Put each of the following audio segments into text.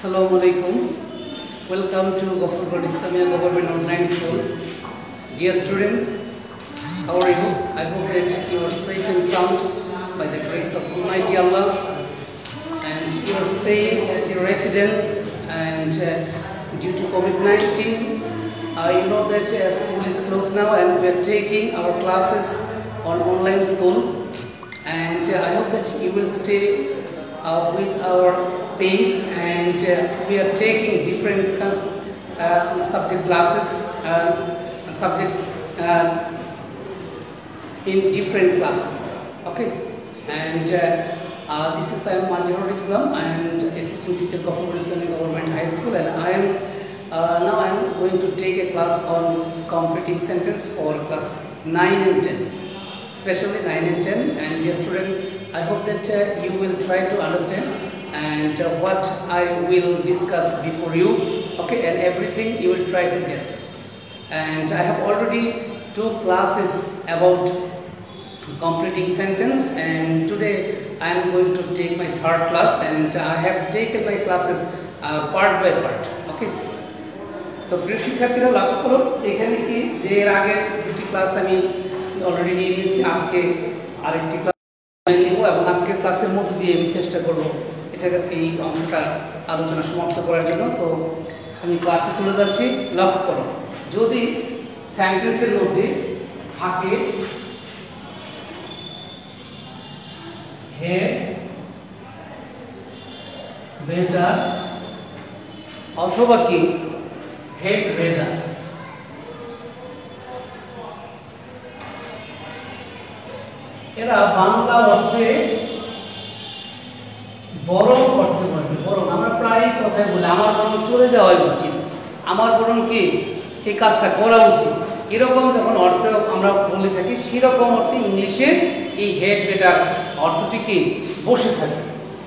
Assalamu alaikum. Welcome to Gofurgarh Islamia Government Online School. Dear student, how are you? I hope that you are safe and sound by the grace of Almighty Allah, and you are staying at your residence. And due to COVID-19, you know that school is closed now, and we are taking our classes on online school. And I hope that you will stay with our pace, and we are taking different subject classes, in different classes. Okay, and this is I am Manjurul Islam and assistant teacher of Gofurgarh Islamic Government High School, and I am now I am going to take a class on completing sentence for class 9 and 10, especially 9 and 10. And dear student, I hope that you will try to understand and what I will discuss before you, okay, and everything you will try to guess. And I have already 2 classes about completing sentence, and today I am going to take my 3rd class, and I have taken my classes part by part. Okay, তো প্রিয় শিক্ষার্থীরা লক্ষ্য করো এখানে কি যে এর আগের দুটি ক্লাস আমি অলরেডি নিয়ে নিয়েছি, আজকে আরেকটি ক্লাস নিব এবং আজকের ক্লাসের মধ্যে দিয়ে আমি চেষ্টা করব এই অংশটা আলোচনা সমাপ্ত করার জন্য। তো আমি ক্লাসে চলে যাচ্ছি। লক্ষ্য করো, যদি সেন্টেন্সের মধ্যে থাকে হেড বেটার অথবা কি হেড রেদার, এরা বাংলা অর্থে বরং অর্থে বসবে। বরং আমরা প্রায় কথায় বলি আমার বরং চলে যাওয়াই উচিত, আমার বরং কি এই কাজটা করা উচিত, এরকম যখন অর্থ আমরা বলে থাকি সেরকম অর্থে ইংলিশে এই হেড বেটার অর্থটি কি বসে থাকে।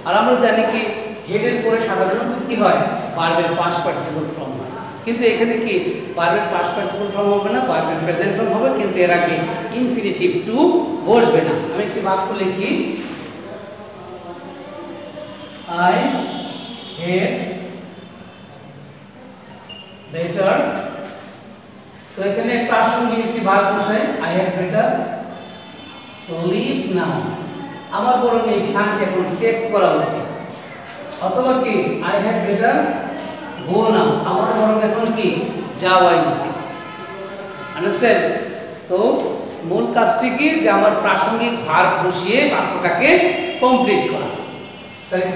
আর আমরা জানি কি হেডের পরে সাধারণত কি হয়, ভার্বের পাস্ট পার্টিসিপল ফর্ম হয়, কিন্তু এখানে কি ভার্বের পাস্ট পার্টিসিপল ফর্ম হবে না, ভার্বের প্রেজেন্ট ফর্ম হবে, কিন্তু এর আগে ইনফিনিটিভ টু বসবে না। আমি একটি বাক্য লিখি, I had better, তো এখানে প্রাসঙ্গিক একটি ভার্ব বসাই, I had better live now, আমার বরং এই স্থানটি এখন ত্যাগ করা উচিত, অথবা কি I had better go now, আমার বরং এখন কি যাওয়াই উচিত। আন্ডারস্ট্যান্ড? তো মূল কাজটি কি যে আমার প্রাসঙ্গিক ভার্ব বসিয়ে বাক্যটাকে কমপ্লিট করা। তাহলে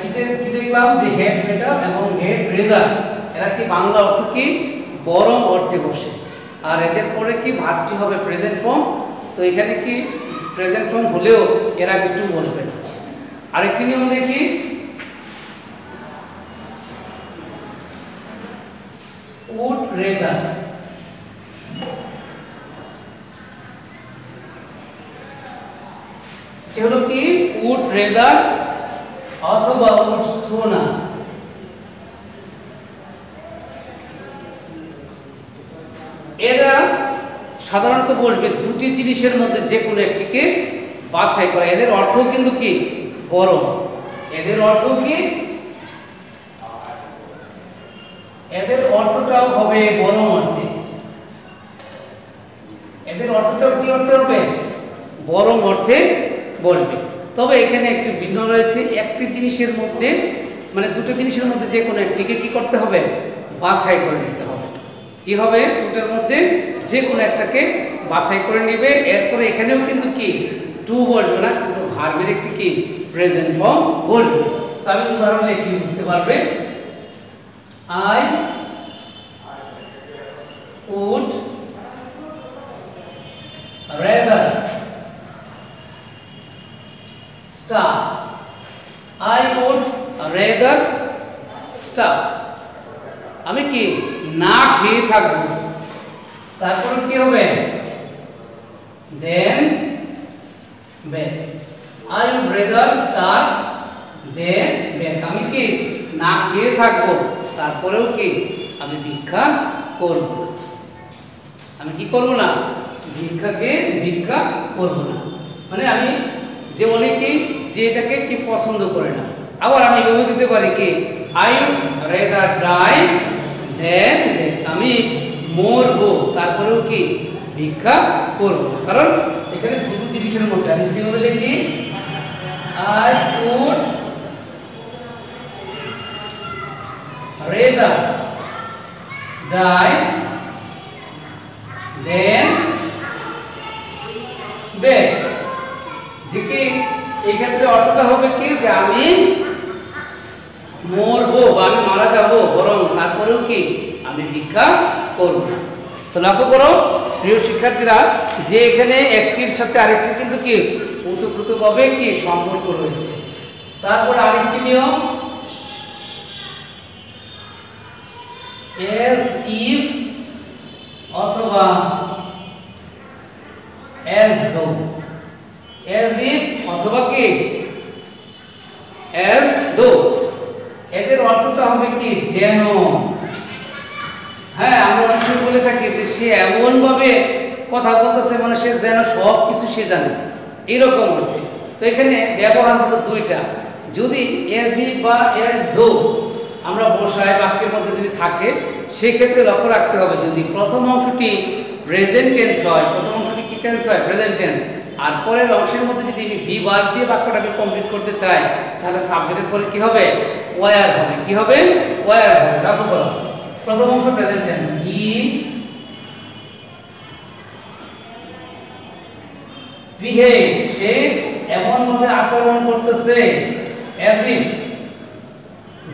কি দেখলাম যে হেড বেটার এবং হেড রেদার এরা কি বাংলা অর্থ কি বরং অর্থে বসে, আর এদের পরে কি ভার্বটি হবে প্রেজেন্ট ফর্ম। তো এখানে কি প্রেজেন্ট ফর্ম হলেও এর আগে টু বসবে না। আরেকটি নিয়ম দেখি, উড রেদার, এটা হলো কি উড রেদার অথবা উড সোনা। এরা সাধারণত বসবে দুটি জিনিসের মধ্যে যে কোনো একটিকে বাছাই করা। এদের অর্থ কিন্তু কি বরং, এদের অর্থ কি, এদের অর্থটাও হবে বরং অর্থে, এদের অর্থটাও কি অর্থে হবে বরং অর্থে বসবে। তবে এখানে একটি ভিন্ন রয়েছে, একটি জিনিসের মধ্যে মানে দুটো জিনিসের মধ্যে যে কোনো একটিকে কি করতে হবে বাছাই করে নিতে হবে। কি হবে, দুটোর মধ্যে যে কোনো একটাকে বাছাই করে নেবে। এরপরে এখানেও কিন্তু কি টু বসবে না, কিন্তু ভার্বের একটি কি প্রেজেন্ট ফর্ম বসবে। তো আমি উদাহরণ লিখে বুঝতে পারবে, I would rather stop, I would rather stop, আমি কি না খেয়ে থাকবো, তারপর কি হবে then back, I would rather stop then back, আমি কি না খেয়ে থাকবো তারপরেও কি আমি ভিক্ষা করব না, আমি কি করব না ভিক্ষা করব না। মানে আমি যে অনেকেই যে এটাকে কি পছন্দ করে না, আবার আমি এভাবে দিতে পারি কি আই রেদার ডাই দেন আমি মরবো তারপরেও কি ভিক্ষা করব, কারণ এখানে দুটো জিনিসের মধ্যে আমি কিভাবে লিখি আই উড রেদার ডাই দেন বেগ, যে কি এই ক্ষেত্রে অর্থটা হবে কি যে আমি মরবো বা আমি মারা যাব, বরং তারপরেও কি আমি ভিক্ষা করব। তো লক্ষ্য করো প্রিয় শিক্ষার্থীরা যে এখানে একটির সাথে আরেকটির কিন্তু কি ওতপ্রোতভাবে কি সম্পর্ক রয়েছে। তারপর আরেকটি নিয়ম as if অথবা as though, as if অথবা কি as though, এদের অর্থটা হবে কি যেন। হ্যাঁ, আমরা অনেক সময় বলে থাকি যে সে এমন ভাবে কথা বলতেছে মানে সে যেন সব কিছু সে জানে, এরকম অর্থে। তো এখানে ব্যবহার হলো দুইটা, যদি as if বা as though আমরা বসাই বাক্যের মধ্যে যদি থাকে সেক্ষেত্রে লক্ষ্য রাখতে হবে যদি প্রথম অংশটি প্রেজেন্ট টেন্স হয়, প্রথম অংশটি কি টেন্স হয় প্রেজেন্ট টেন্স, আর পরের অংশের মধ্যে যদি আমি বি ভার্ব দিয়ে বাক্যটাকে কমপ্লিট করতে চাই তাহলে সাবজেক্টের পরে কি হবে ওয়্যার হবে, কি হবে ওয়্যার হবে। লক্ষ্য করো প্রথম অংশ প্রেজেন্ট টেন্স হি বিহেভস, সে এমন ভাবে আচরণ করতেছে as if,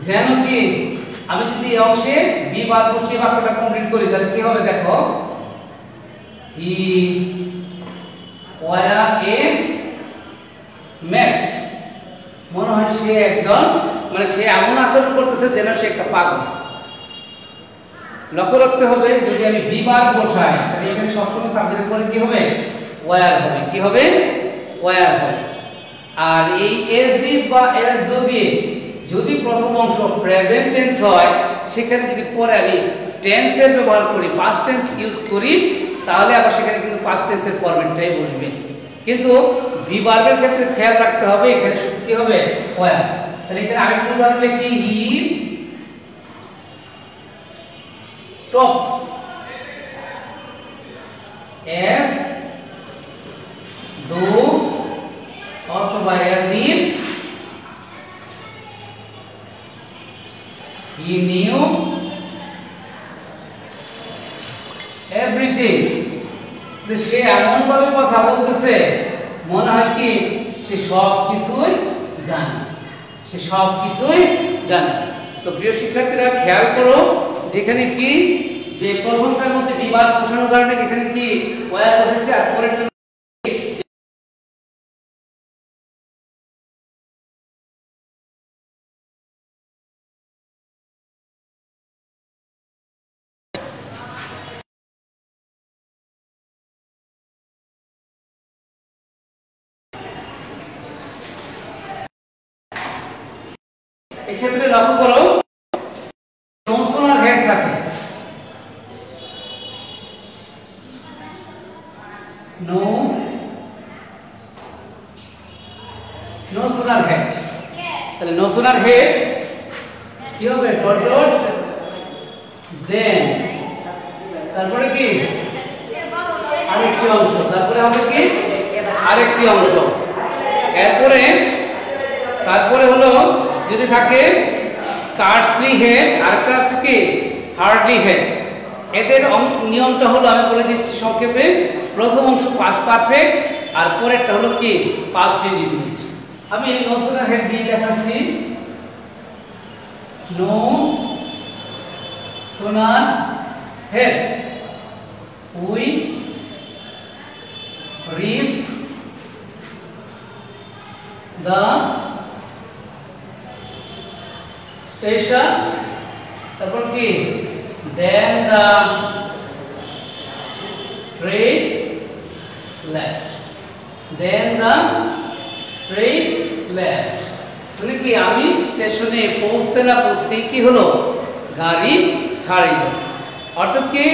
যেন কি আমি যদি এই অংশে বি ভার্ব বসিয়ে বাক্যটা কমপ্লিট করি তাহলে কি হবে দেখো হি ওয়্যার এ ম্যাট, মনে হয় সে একজন মানে সে এমন আচরণ করতেছে যেন সে একটা পাগল। লক্ষ্য রাখতে হবে যদি আমি বি ভার্ব বসাই তাহলে এখানে সবসময় সাবজেক্টের পরে কি হবে ওয়্যার হবে, কি হবে ওয়্যার হবে। আর এই as if বা as though দিয়ে যদি প্রথম অংশ প্রেজেন্ট টেন্স হয় সেখানে যদি পরে আমি টেন্সের ব্যবহার করি পাস্ট টেন্স ইউজ করি তাহলে আবার সেখানে কিন্তু পাস্ট টেন্সের ফরম্যাটটাই বসবে। কিন্তু বি ভার্বের ক্ষেত্রে খেয়াল রাখতে হবে এখানে কি হবে ওয়্যার। তাহলে এখানে আরেকটা উদাহরণ লিখি হি টক্স as though অথবা as if he knew everything, যে সে এমন ভাবে কথা বলতেছে মনে হয় কি সে সব কিছুই জানে, সে সব কিছুই জানে। তো প্রিয় শিক্ষার্থীরা খেয়াল করো যেখানে কি যে প্রথমটার মধ্যে বি ভার্ব বসানোর কারণে এখানে কি ওয়্যার বসেছে আর পরেরটা এক্ষেত্রে লক্ষ্য করো নোশনাল হেড থাকে, নোশনাল হেড, তাহলে নোশনাল হেড কি হবে ডট ডট দেন তারপরে কি আরেকটি অংশ, তারপরে হবে কি আরেকটি অংশ, এরপরে তারপরে হলো যদি থাকে স্কার্সলি হেড আর একটা কি হার্ডলি হেড। এদের নিয়মটা হলো আমি বলে দিচ্ছি সংক্ষেপে, প্রথম অংশ পাস্ট পারফেক্ট আর পরেরটা হলো কি পাস্ট ইনডিফিনিট। আমি এই নোশনাল হেড দিয়ে দেখাচ্ছি no sooner had we reached the station, তারপর কি then the train left, then the train left, মানে কি আমি স্টেশনে পৌঁছতে না পৌঁছতেই কি হলো গাড়ি ছাড়িল। অর্থাৎ কি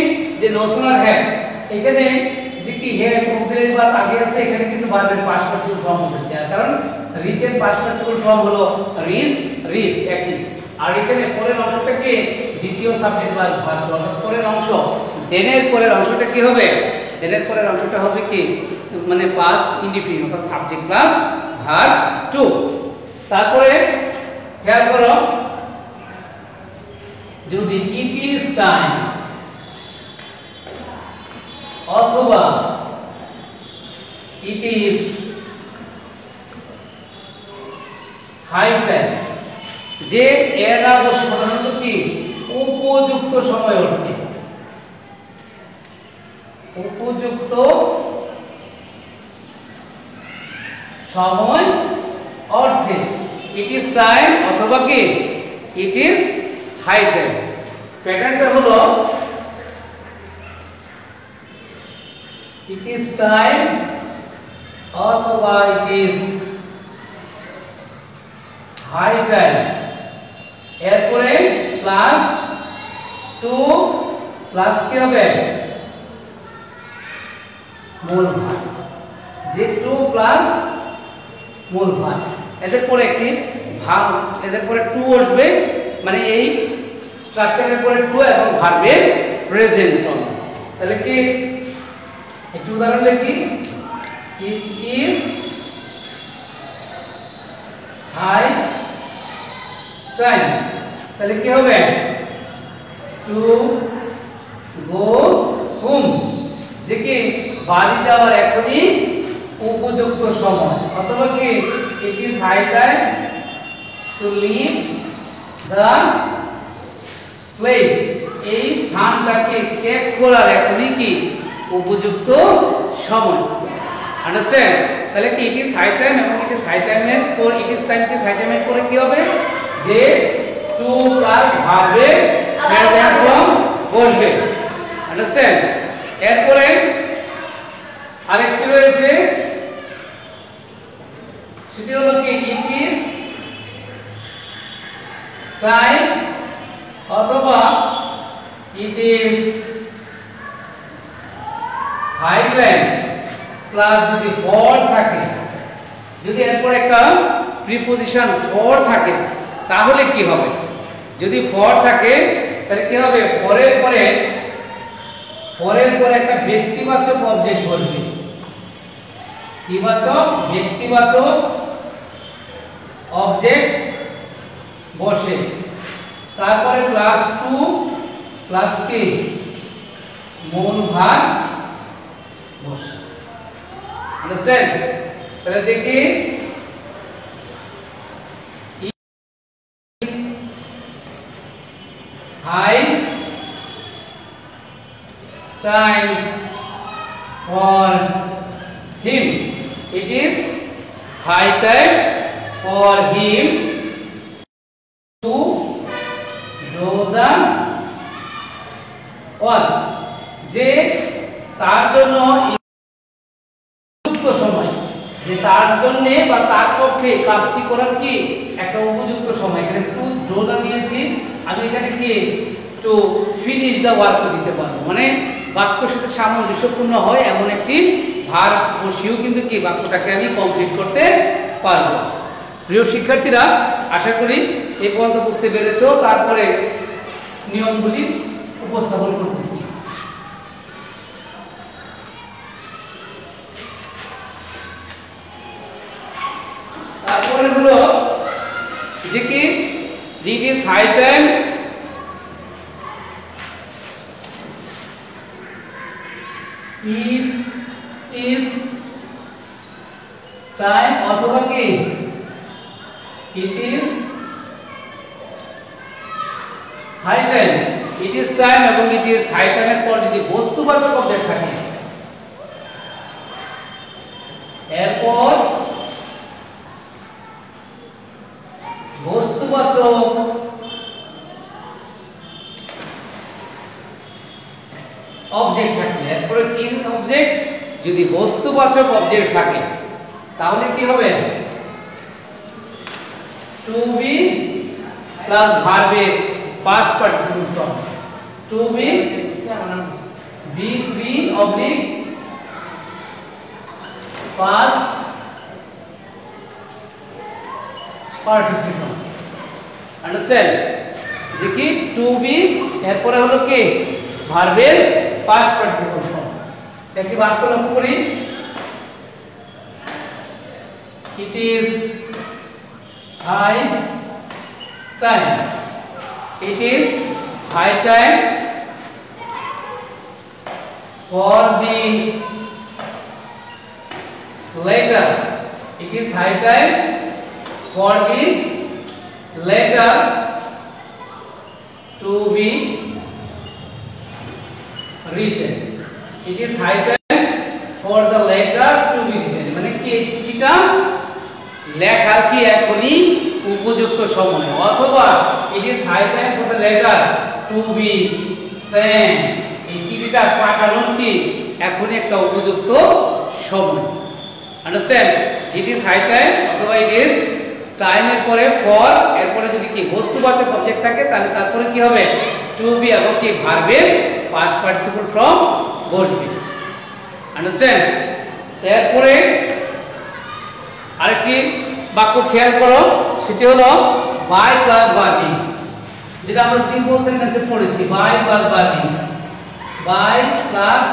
যে নোশনাল হেড এখানে যে কি হে অক্সিলারি ভার্ব আগে আছে, এখানে কিন্তু ভার্বের পাস্ট পার্টিসিপল ফর্ম হচ্ছে, কারণ রিচ এর পাস্ট পার্টিসিপল ফর্ম হলো রিচড, রিচ একই। আর এখানে পরের অংশটা কি দ্বিতীয় সাবজেক্ট প্লাস ভার্ব, অর্থাৎ পরের অংশ দেনের পরের অংশটা কি হবে, দেনের পরের অংশটা হবে কি মানে পাস্ট ইনডিফিনিট, অর্থাৎ সাবজেক্ট প্লাস ভার্ব টু। তারপরে খেয়াল করো, যদি ইট ইজ টাইম অথবা ইট ইজ হাই টাইম, যে এরা বসে সাধারণত কি উপযুক্ত সময় অর্থে, উপযুক্ত সময় অর্থে ইট ইজ টাইম অথবা কি ইট ইজ হাই টাইম। প্যাটার্নটা হলো ইট ইজ টাইম অথবা ইট ইজ হাই টাইম, এরপরে প্লাস টু প্লাস কি হবে মূল ভার্ব, যে টু প্লাস মূল ভার্ব, এদের পরে একটি ভার্ব, এদের পরে টু আসবে, মানে এই স্ট্রাকচারের পরে টু এবং ভার্বের প্রেজেন্ট ফর্ম। তাহলে কি একটু উদাহরণ লিখি, ইট ইজ হাই টাইম, তাহলে কি হবে টু গো হোম, যে কি বাড়ি যাওয়ার এখনই উপযুক্ত সময়, অথবা কি it is high time to leave the place, এই স্থানটাকে ত্যাগ করার এখনই কি উপযুক্ত সময়। আন্ডারস্ট্যান্ড? তাহলে কি ইট ইজ হাই টাইম এবং ইট ইজ হাই টাইমের পর it is time it is high টাইমের পরে কি হবে, যে টু প্লাস ভার্বের প্রেজেন্ট ফর্ম বসবে। আন্ডারস্ট্যান্ড? এরপরে আরেকটি রয়েছে, সেটি হলো কি ইট ইজ টাইম অথবা it is high time plus যদি ফর থাকে, যদি এরপর একটা প্রিপজিশন ফর থাকে তাহলে কি হবে, যদি ফর থাকে তাহলে কি হবে ফরের পরে একটা ব্যক্তিবাচক অবজেক্ট বসবে, কিবাচক ব্যক্তিবাচক অবজেক্ট বসে, তারপরে প্লাস টু প্লাস কি মূল ভার্ব বসে। আন্ডারস্ট্যান্ড? তাহলে দেখি high time for him, it is high time for him to do the work, যে তার জন্য উপযুক্ত সময়, যে তার জন্য বা তার পক্ষে কাজটি করার কি একটা উপযুক্ত সময়। এখানে টু ডু দা দিয়েছি, আমি এখানে কি টু ফিনিশ দা ওয়ার্ক দিতে পারবো, মানে বাক্যের সাথে সামঞ্জস্যপূর্ণ হয় এমন একটি ভার্ব বসিয়েও কিন্তু কি বাক্যটাকে আমি কমপ্লিট করতে পারবো। প্রিয় শিক্ষার্থীরা, আশা করি এই পর্যন্ত বুঝতে পেরেছো। তারপরে নিয়মগুলি উপস্থাপন করতেছি। তারপরে হলো যে কি it is high time it is time অথবা কি it is high time, it is time এবং ইট ইজ হাই টাইমের পর যদি বস্তুবাচক অবজেক্ট থাকে, এরপর বস্তুবাচক অবজেক্ট থাকে, এরপরে কি অবজেক্ট, যদি বস্তুবাচক অবজেক্ট থাকে তাহলে কি হবে টু বি প্লাস ভার্বের past participle form, to be বি3 অবলিক past participle understand যে কি টু বি এরপরে হলো কি ভার্বের past participle form একটি বাক্য লক্ষ্য করি it is high time it is high time for the letter it is high time for the letter to be written it is high time for the letter to be written মানে কি এই চিঠিটা লেখার কি এখনই উপযুক্ত সময় অথবা it is high time for the letter to be sent এই চিঠিটা পাঠানোর কি এখনই একটা উপযুক্ত সময় understand it is high time অথবা it is টাইম এর পরে ফর এরপরে যদি কি বস্তুবাচক অবজেক্ট থাকে তাহলে তারপরে কি হবে টু বি এবং কি ভার্বের পাস্ট পার্টিসিপল ফর্ম বসবে আন্ডারস্ট্যান্ড এরপরে আরেকটি বাক্য খেয়াল করো সেটি হলো বাই প্লাস ভার্বিং যেটা আমরা সিম্পল সেন্টেন্সে পড়েছি by plus ভার্বিং by plus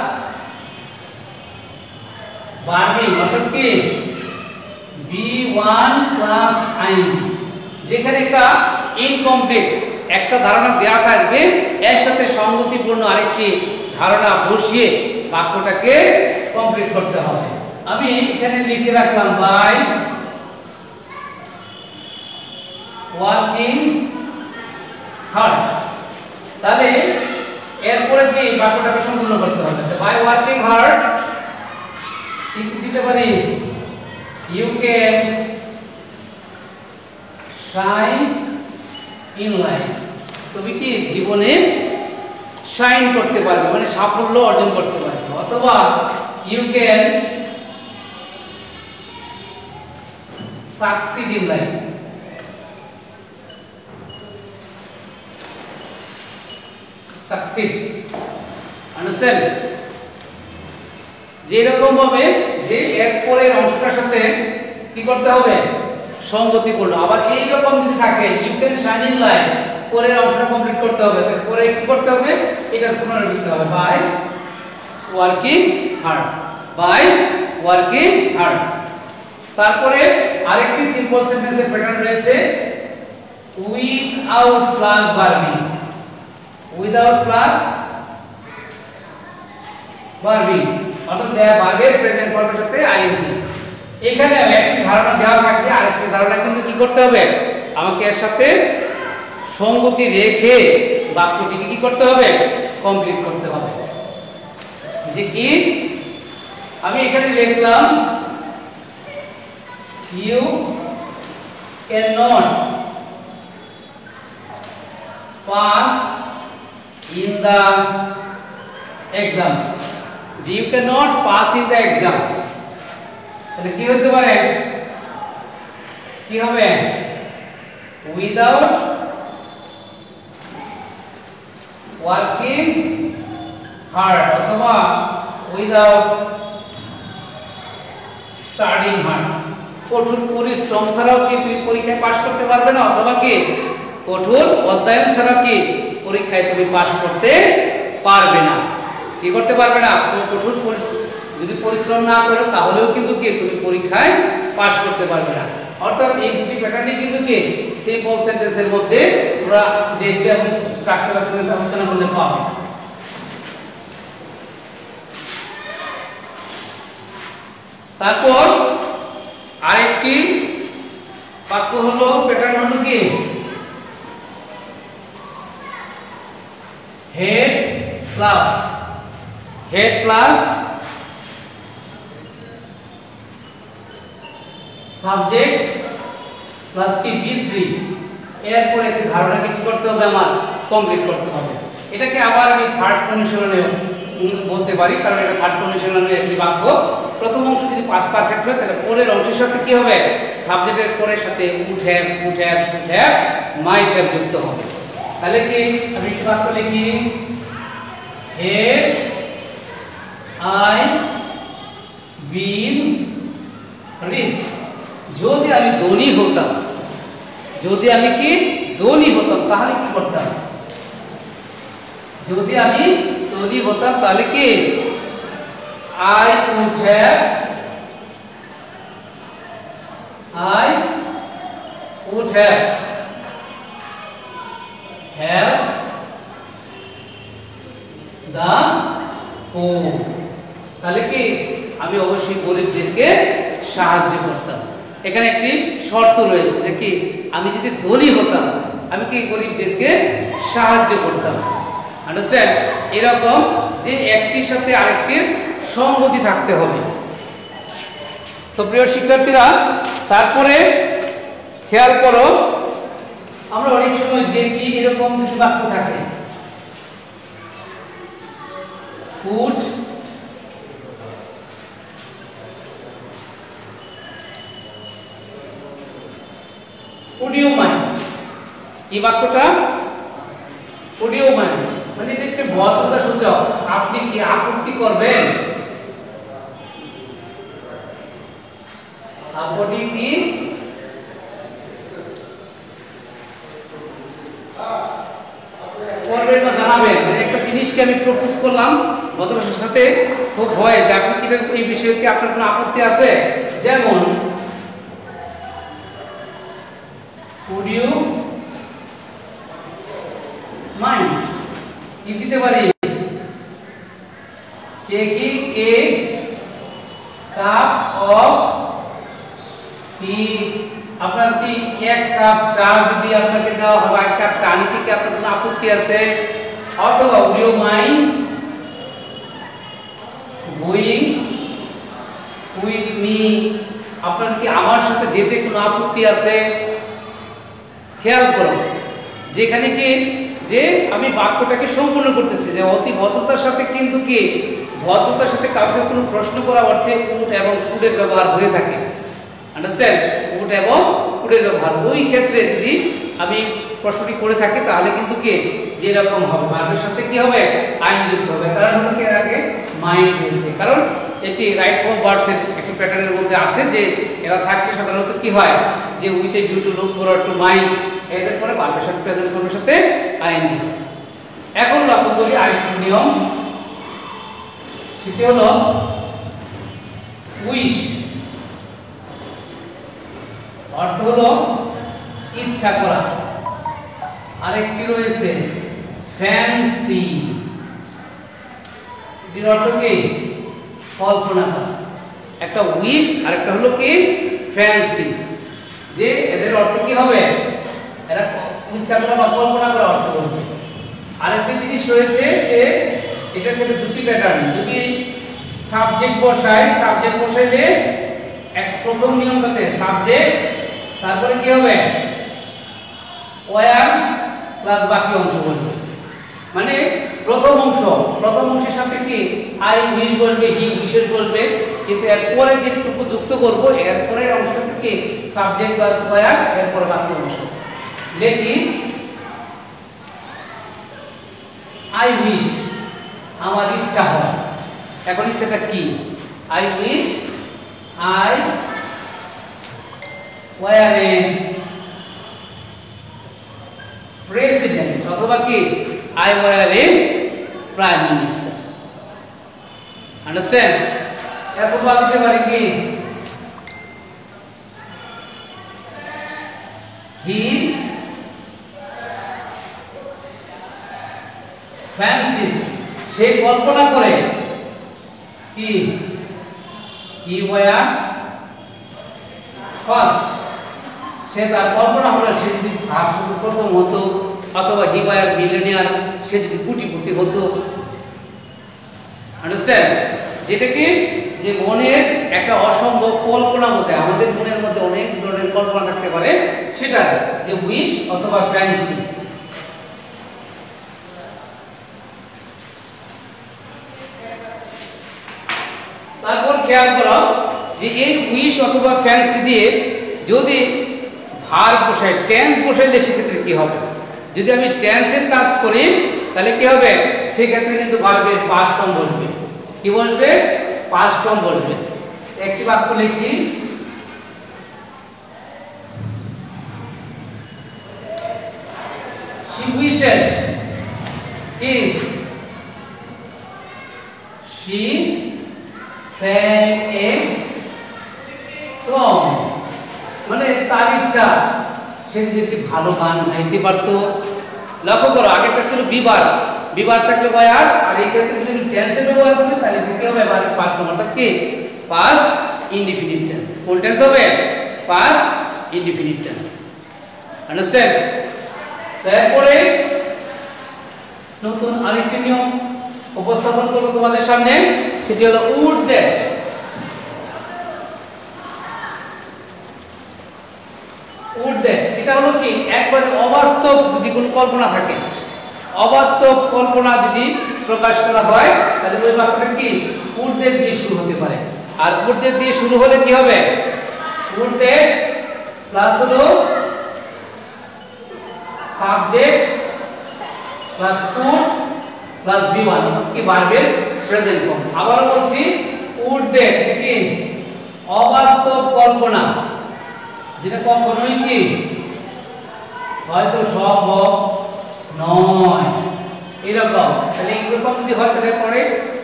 verbing অর্থাৎ কি B1 প্লাস ing যেখানে একটা ইনকমপ্লিট একটা ধারণা দেওয়া থাকবে এর সাথে সঙ্গতিপূর্ণ আরেকটি ধারণা বসিয়ে বাক্যটাকে কমপ্লিট করতে হবে আমি এখানে লিখে রাখলাম বাই ওয়ার্কিং হার্ড তাহলে এরপরে কি বাক্যটাকে সম্পূর্ণ করতে হবে বাই ওয়ার্কিং হার্ড কি দিতে পারি you can shine in life তুমি কি জীবনে শাইন করতে পারবে মানে সাফল্য অর্জন করতে পারবে অথবা you can succeed in life succeed understand যেরকম ভাবে যে এর পরের অংশটার সাথে কি করতে হবে সঙ্গতিপূর্ণ আবার এই রকম যদি থাকে you can shine in life পরের অংশটা কমপ্লিট করতে হবে তাহলে পরে কি করতে হবে এটা পুনরাবৃত্তি হবে by working hard by working hard তারপরে আরেকটি সিম্পল সেন্টেন্সের প্যাটার্ন রয়েছে without plus verbing without plus verbing অর্থাৎ ভার্বের প্রেজেন্ট ফর্মের সাথে আইএনজি এখানে একটি ধারণা দেওয়া থাকবে আরেকটি ধারণা কিন্তু কি করতে হবে আমাকে এর সাথে সঙ্গতি রেখে বাক্যটিকে কি করতে হবে কমপ্লিট করতে হবে যে কি আমি এখানে লিখলাম you can not pass in the exam you cannot pass in the exam তাহলে কি হতে পারে কি হবে without working hard অথবা without studying hard কঠোর পরিশ্রম ছাড়াও কি তুমি পরীক্ষায় পাস করতে পারবে না অথবা কি কঠোর অধ্যয়ন ছাড়া কি পরীক্ষায় তুমি পাস করতে পারবে না কি করতে পারবে না কঠোর যদি পরিশ্রম না করো তাহলেও কিন্তু কি তুমি পরীক্ষায় পাস করতে পারবে না অর্থাৎ এই দুটি প্যাটার্নই কিন্তু কি সিম্পল সেন্টেন্সের মধ্যে তোমরা দেখবে এবং স্ট্রাকচারাল সেন্টেন্স আলোচনা করলে পাবে তারপর আরেকটি বাক্য হলো প্যাটার্ন হলো কি হেড প্লাস সাবজেক্ট প্লাস কি B3 এরপর একটি ধারণাকে কি করতে হবে আমার কমপ্লিট করতে হবে এটাকে আবার আমি থার্ড কন্ডিশনে বলতে পারি কারণ এটা থার্ড কন্ডিশনের একটি বাক্য প্রথম অংশ যদি পাস্ট পারফেক্ট হয় তাহলে পরের অংশের সাথে কি হবে সাবজেক্টের পরের সাথে would have should have might have যুক্ত হবে তাহলে কি আমি একটি বাক্য লিখি had I been রিচ। যদি আমি ধনী হতাম, যদি আমি কি ধনী হতাম তাহলে কি করতাম? যদি আমি ধনী হতাম তাহলে কি I would have the poor। তাহলে কি আমি অবশ্যই গরিবদেরকে সাহায্য করতাম। এখানে একটি শর্ত রয়েছে যে কি আমি যদি ধনী হতাম আমি কি গরিবদেরকে সাহায্য করতাম। আন্ডারস্ট্যান্ড? এরকম যে একটির সাথে আরেকটির সঙ্গতি থাকতে হবে। তো প্রিয় শিক্ষার্থীরা, তারপরে খেয়াল করো, আমরা অনেক সময় দেখি এরকম কিছু বাক্য থাকে, would you mind? এই বাক্যটা would you mind মানে এটা একটা ভদ্রতা সূচক। আপনি কি আপত্তি করবেন? আপত্তি কি করবেন বা জানাবেন? মানে একটা জিনিসকে আমি প্রপোজ করলাম ভদ্রতার সাথে, খুব ভয় যে আপনি কি এই বিষয়ে কি আপনার কোনো আপত্তি আছে? যেমন would you mind কি দিতে পারি? taking a cup of tea। আপনার কি এক কাপ চা যদি আপনাকে দেওয়া হয়, এক কাপ চা নিতে কি আপনার কোনো আপত্তি আছে? অথবা would you mind going with me? আপনার কি আমার সাথে যেতে কোনো আপত্তি আছে? খেয়াল করো যেখানে কি যে আমি বাক্যটাকে সম্পূর্ণ করতেছি যে অতি ভদ্রতার সাথে, কিন্তু কি ভদ্রতার সাথে কাউকে কোনো প্রশ্ন করা অর্থে উড এবং কুডের ব্যবহার হয়ে থাকে। আন্ডারস্ট্যান্ড? উড এবং কুডের ব্যবহার ওই ক্ষেত্রে যদি আমি প্রশ্নটি করে থাকি তাহলে কিন্তু কি যেরকম হবে ভার্বের সাথে কি হবে আইন যুক্ত হবে। কারণ হলো কি এর আগে মাইন্ড হয়েছে, কারণ এটি রাইট ফর্ম ভার্বস এর একটি প্যাটার্নের মধ্যে আছে যে এরা থাকলে সাধারণত কি হয় যে with a view to look forward to mind, এদের পরে ভার্বের সাথে প্রেজেন্ট ফর্মের সাথে আইএনজি। এখন লক্ষ্য করি আরেকটি নিয়ম, সেটি হলো উইশ, অর্থ হলো ইচ্ছা করা। আরেকটি রয়েছে ফ্যান্সি, এর অর্থ কি কল্পনা করা। একটা উইশ আর একটা হলো কি ফ্যান্সি, যে এদের অর্থ কি হবে এরা ইচ্ছা করা বা কল্পনা করা অর্থ বলবে। আরেকটি জিনিস রয়েছে যে এটার ক্ষেত্রে দুটি প্যাটার্ন, যদি সাবজেক্ট বসাইলে এক প্রথম নিয়মটাতে সাবজেক্ট, তারপরে কি হবে ওয়্যার প্লাস বাকি অংশ বসবে। মানে প্রথম অংশের সাথে কি আই উইশ বসবে, হি উইশেস বসবে, কিন্তু এরপরে যেটুকু যুক্ত করব এরপরের অংশটাতে কি সাবজেক্ট প্লাস ওয়্যার, এরপরে বাকি অংশ। দেখি আই উইশ আমার ইচ্ছা হয়, এখন ইচ্ছাটা কি? I wish I were a president, অথবা কি I were a prime minister. Understand? এতটা দিতে পারি কি হি ফ্যান্সিস, সে কল্পনা করে কি হি ওয়্যার ফার্স্ট, সে তার কল্পনা হলো সে যদি ফার্স্ট হতো, প্রথম হতো, অথবা হি ওয়্যার মিলিয়নিয়ার, সে যদি কোটিপতি হতো। আন্ডারস্ট্যান্ড? যেটাকে যে মনের একটা অসম্ভব কল্পনা বোঝায়, আমাদের মনের মধ্যে অনেক ধরনের কল্পনা থাকতে পারে, সেটা যে উইশ অথবা ফ্যান্সি। তারপর খেয়াল করো যে এই উইশ অথবা ফ্যান্সি দিয়ে যদি ভার্ব বসাই, টেন্স বসাইলে সেক্ষেত্রে কি হবে? যদি আমি টেন্সের কাজ করি তাহলে কি হবে, সেক্ষেত্রে কিন্তু ভার্বের পাস্ট ফর্ম বসবে। কি বসবে? পাস্ট ফর্ম বসবে। একটি বাক্য লিখি, wishes কি she sang a song মানে তার ইচ্ছা সে যদি একটি ভালো গান গাইতে পারতো। লক্ষ্য করো আগেরটা ছিল বিবার, বিবার থাকলে ভার্ব আর এই ক্ষেত্রে যদি টেন্সে ব্যবহার করি তাহলে কি হবে ভার্ব পাস্ট ফর্ম অর্থাৎ কি পাস্ট ইনডিফিনিট টেন্স। কোন টেন্স হবে পাস্ট ইনডিফিনিট টেন্স। আন্ডারস্ট্যান্ড? তারপরে নতুন আরেকটি নিয়ম উপস্থাপন করব তোমাদের সামনে, সেটি হলো উড দ্যাট। উড দ্যাট এটা হলো কি একবারে অবাস্তব যদি কোনো কল্পনা থাকে, অবাস্তব কল্পনা যদি প্রকাশ করা হয় তাহলে ওই বাক্যটা কি উড দ্যাট দিয়ে শুরু হতে পারে। আর উড দ্যাট দিয়ে শুরু হলে কি হবে উড দ্যাট প্লাস হলো subject plus would plus V1 কি ভার্বের প্রেজেন্ট ফর্ম। আবারও বলছি উড দ্যাট কি অবাস্তব কল্পনা, যেটা কখনোই কি হয়তো সম্ভব নয় এরকম। তাহলে এরকম যদি হয় তাহলে পরে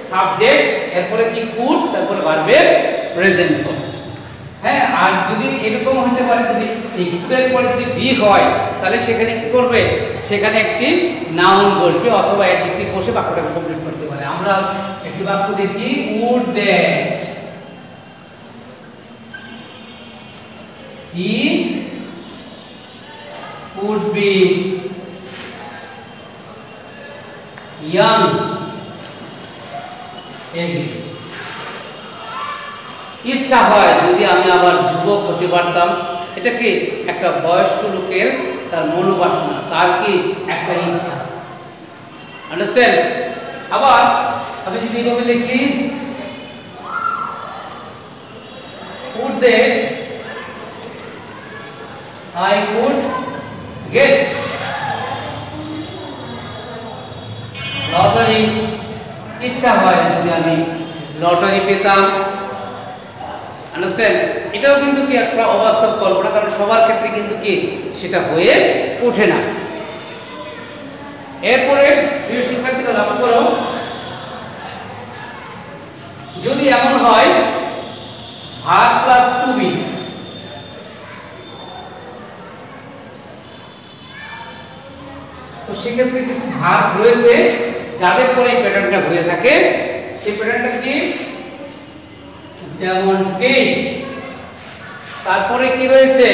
সাবজেক্ট এরপরে কি উড তারপরে ভার্বের প্রেজেন্ট ফর্ম। হ্যাঁ, আর যদি এরকম হতে পারে যদি ইকুয়াল পরে যদি বি হয় তাহলে সেখানে কি করবে সেখানে একটি নাউন বসবে অথবা অ্যাডজেক্টিভ বসে বাক্যটাকে কমপ্লিট করতে পারে। আমরা একটি বাক্য দেখি would that he would be young again। ইচ্ছা হয় যদি আমি আবার যুবক হতে পারতাম। এটা কি একটা বয়স্ক লোকের তার মনোবাসনা, তার কি একটা ইচ্ছা। আন্ডারস্ট্যান্ড? আবার আমি যদি এইভাবে লিখি would that I would get lottery, ইচ্ছা হয় যদি আমি লটারি পেতাম। আন্ডারস্ট্যান্ড? এটাও কিন্তু কি একটা অবাস্তব কল্পনা, কারণ সবার ক্ষেত্রে কিন্তু কি সেটা হয়ে ওঠে না। এরপরে প্রিয় শিক্ষার্থীরা লক্ষ্য করো, যদি এমন হয় ভার্ব প্লাস টু বি, তো সেক্ষেত্রে কিছু ভার্ব রয়েছে যাদের পরে এই প্যাটার্নটা হয়ে থাকে। সেই প্যাটার্নটা কি যেমন টেক, তারপরে কি রয়েছে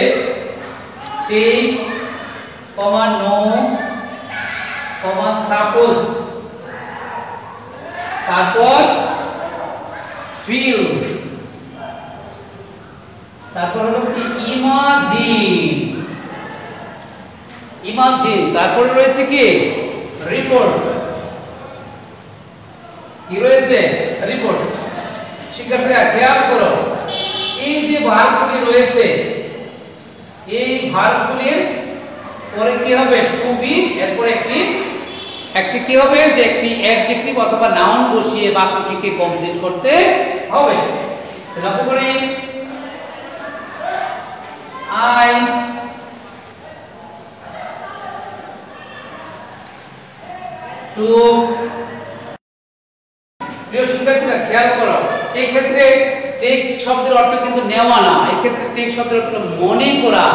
টেক কমা নো কমা সাপোজ, তারপর ফিল, তারপর হলো কি ইমাজিন, ইমাজিন, তারপর রয়েছে কি রিপোর্ট, কি রয়েছে রিপোর্ট। শিক্ষার্থীরা খেয়াল করো এই যে ভার্বগুলি রয়েছে এই ভার্বগুলির পরে কি হবে টু বি, এরপর একটি কি হবে যে একটি অ্যাডজেক্টিভ অথবা নাউন বসিয়ে বাক্যটিকে কমপ্লিট করতে হবে। লক্ষ্য করি আই took, প্রিয় শিক্ষার্থীরা খেয়াল করো এই ক্ষেত্রে টেক শব্দের অর্থ কিন্তু নেওয়া না, এই ক্ষেত্রে টেক শব্দের অর্থ হলো মনে করা।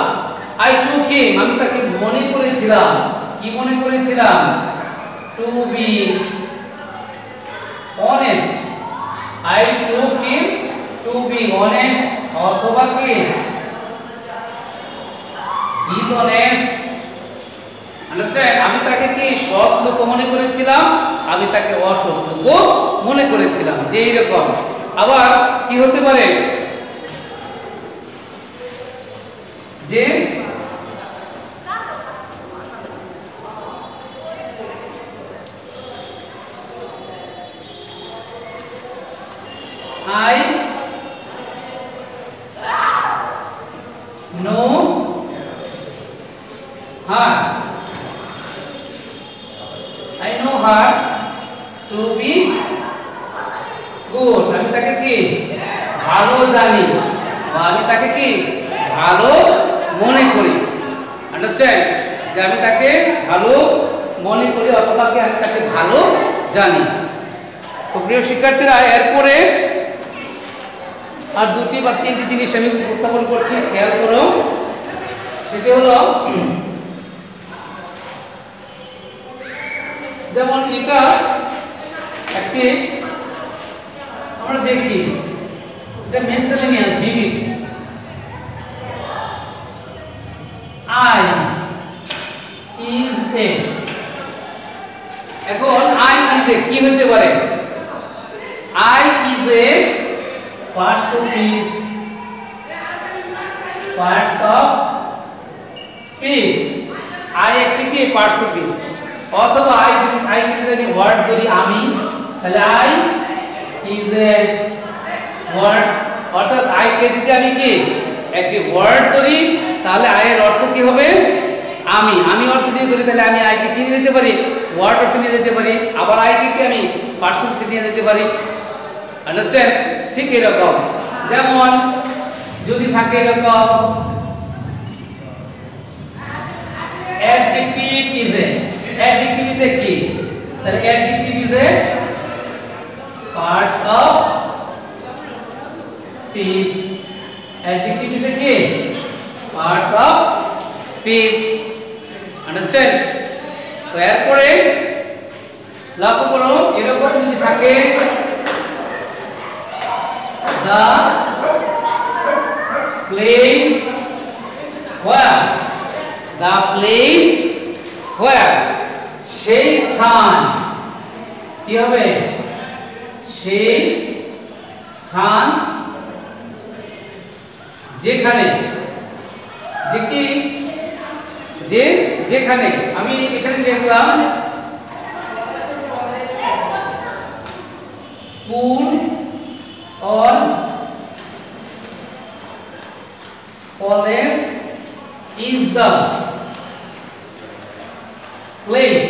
আই টুক হিম, আমি তাকে মনে করেছিলাম। কি মনে করেছিলাম? To be honest, I took him to be honest, অথবা কি ডিসঅনেস্ট। আন্ডারস্ট্যান্ড? আমি তাকে কি সৎ লোক মনে করেছিলাম, আমি তাকে অসৎ লোক মনে করেছিলাম, যে এইরকম। আবার কি হতে পারে যে I know her, I know her to be good, আমি তাকে কি ভালো জানি বা আমি তাকে কি ভালো মনে করি। আন্ডারস্ট্যান্ড? যে আমি তাকে ভালো মনে করি অথবা কি আমি তাকে ভালো জানি। তো প্রিয় শিক্ষার্থীরা, এরপরে আর দুটি বা তিনটি জিনিস আমি উপস্থাপন করছি, খেয়াল করো। সেটি হলো, যেমন এটা একটি আমরা দেখি, এটা মিসেলেনিয়াস, বিবিধ। আই ইজ এ, এখন আই ইজ এ কি হতে পারে? I is a parts of speech, parts of speech. I একটি কি পার্টস অফ স্পিচ, অথবা আই যদি আমি ওয়ার্ড ধরি আমি, তাহলে আই ইজ এ ওয়ার্ড, অর্থাৎ আই কে যদি আমি কি একটি ওয়ার্ড ধরি তাহলে আই এর অর্থ কি হবে? আমি। আমি অর্থ যদি ধরি তাহলে আমি আই কে কি নিয়ে যেতে পারি? ওয়ার্ড অর্থ নিয়ে যেতে পারি। আবার আই কে কি আমি পার্টস অফ স্পিচ নিয়ে যেতে পারি। আন্ডারস্ট্যান্ড? ঠিক এরকম, যেমন যদি থাকে এরকম adjective is a, adjective is a কি? তাহলে adjective is a parts of speech. Adjective is a কি? Parts of speech. আন্ডারস্ট্যান্ড? তো এরপরে লক্ষ্য করো, এরকম যদি থাকে the place where, the place where, সেই স্থান কি হবে? সেই স্থান যেখানে, যে কি যে যেখানে, আমি এখানে দেখলাম school or college is the place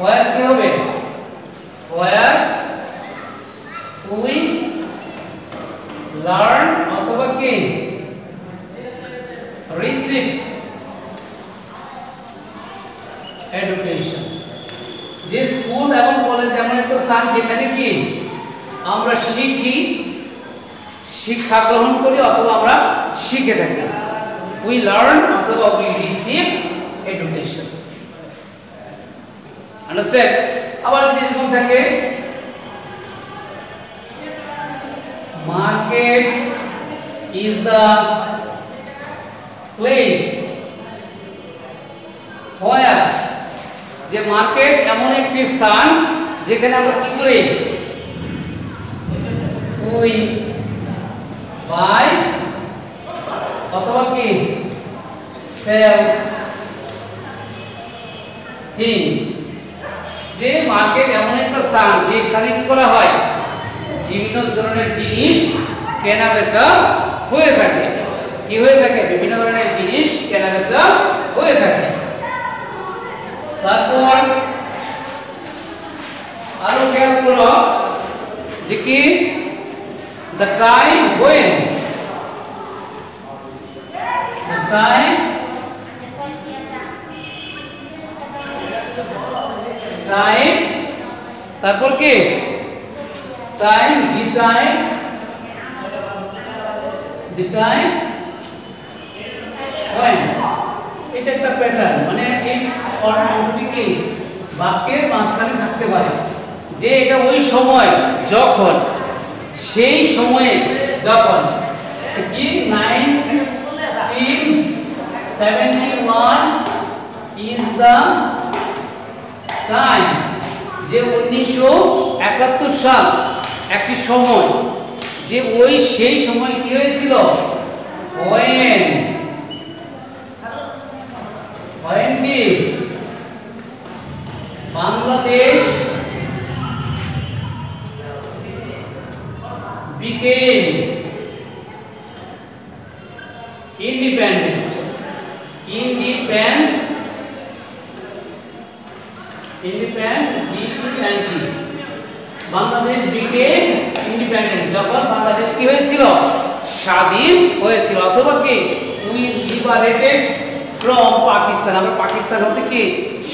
where কি হবে? where we learn অথবা কি receive education। যে স্কুল এবং কলেজ এমন একটা স্থান যেখানে কি আমরা শিখি, শিক্ষা গ্রহণ করি অথবা আমরা শিখে থাকি। we learn অথবা we receive education। আন্ডারস্ট্যান্ড? আবার যদি এরকম থাকে market is the place where, যে মার্কেট এমন একটি স্থান যেখানে আমরা কি করি? we buy অথবা কি sell things। যে মার্কেট এমন একটা স্থান যে স্থানে কি করা হয়? বিভিন্ন ধরনের জিনিস কেনা বেচা হয়ে থাকে। কি হয়ে থাকে? বিভিন্ন ধরনের জিনিস কেনা বেচা হয়ে থাকে। তারপর আরো খেয়াল করো যে কি the time when, the time তারপর কি টাইম, the time when, এটা একটা প্যাটার্ন, মানে এই অর্থটি কি বাক্যের মাঝখানে থাকতে পারে যে এটা ওই সময় যখন, সেই সময়ে যখন কি 1971 is the time, যে 1971 সাল একটি সময়, যে ওই সেই সময় কি হয়েছিল? when কি Bangladesh became independent, Bangladesh became independent, যখন বাংলাদেশ কি হয়েছিল? স্বাধীন হয়েছিল, অথবা কি উই লিবারেটেড ফ্রম পাকিস্তান, আমরা পাকিস্তান হতে কি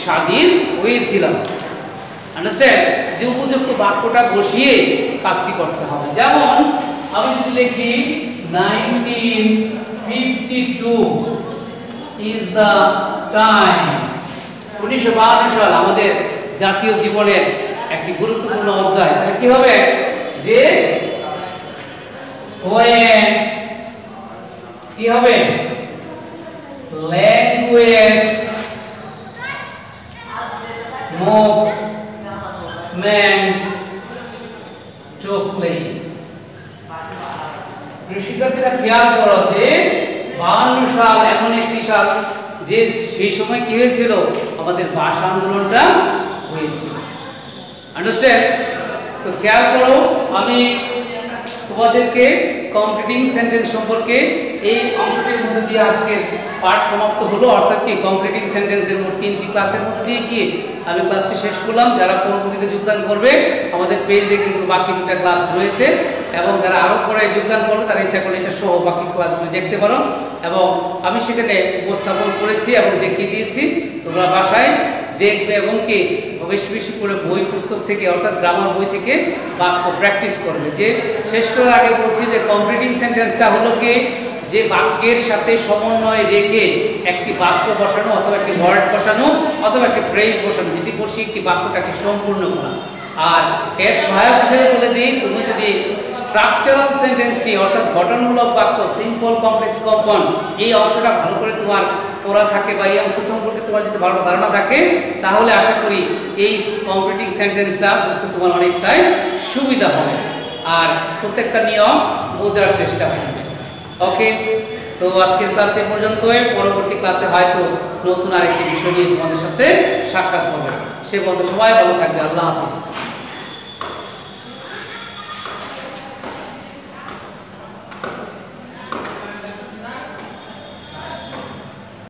স্বাধীন হয়েছিলাম। আন্ডারস্ট্যান্ড? যে উপযুক্ত বাক্যটা বসিয়ে কাজটি করতে হবে। যেমন আমি যদি লিখি 1952 ইজ দ্য টাইম। 1952 সাল আমাদের জাতীয় জীবনের একটি গুরুত্বপূর্ণ অধ্যায়। তাহলে কি হবে যে when কি হবে language movement took place। শিক্ষার্থীরা খেয়াল করো যে 52 সাল এমন একটি সাল যে সেই সময় কি হয়েছিল, আমাদের ভাষা আন্দোলনটা হয়েছিল। আন্ডারস্ট্যান্ড? তো খেয়াল করো, আমি তোমাদেরকে কমপ্লিটিং সেন্টেন্স সম্পর্কে এই অংশটির মধ্যে দিয়ে আজকের পাঠ সমাপ্ত হলো। অর্থাৎ কি কমপ্লিটিং সেন্টেন্সের মধ্যে 3টি ক্লাসের মধ্যে দিয়ে কি আমি ক্লাসটি শেষ করলাম। যারা পরবর্তীতে যোগদান করবে আমাদের পেজে কিন্তু বাকি 2টা ক্লাস রয়েছে, এবং যারা আরও পরে যোগদান করবে তারা ইচ্ছা করলে এটা সহ বাকি ক্লাসগুলি দেখতে পারো। এবং আমি সেখানে উপস্থাপন করেছি এবং দেখিয়ে দিয়েছি, তোমরা বাসায় দেখবে এবং কি বেশি বেশি করে বই পুস্তক থেকে অর্থাৎ গ্রামার বই থেকে বাক্য প্র্যাকটিস করবে। যে শেষ করার আগে বলছি যে কমপ্লিটিং সেন্টেন্সটা হলো কি যে বাক্যের সাথে সমন্বয় রেখে একটি বাক্য বসানো অথবা একটি ওয়ার্ড বসানো অথবা একটি ফ্রেজ বসানো, যেটি বসিয়ে একটি বাক্যটাকে সম্পূর্ণ করা। আর এর সহায়ক হিসেবে বলে দিই, তুমি যদি স্ট্রাকচারাল সেন্টেন্সটি অর্থাৎ গঠনমূলক বাক্য সিম্পল কমপ্লেক্স কম্পাউন্ড এই অংশটা ভালো করে তোমার পড়া থাকে বা এই অংশ সম্পর্কে তোমার যদি ভালো ধারণা থাকে, তাহলে আশা করি এই কমপ্লিটিং সেন্টেন্সটা বুঝতে তোমার অনেকটাই সুবিধা হবে আর প্রত্যেকটা নিয়ম বোঝার চেষ্টা করবে। ওকে, তো আজকের ক্লাসে পর্যন্তই। পরবর্তী ক্লাসে হয়তো নতুন আরেকটি বিষয় নিয়ে তোমাদের সাথে সাক্ষাৎ হবে। সে পর্যন্ত সবাই ভালো থাকবে। আল্লাহ হাফিজ।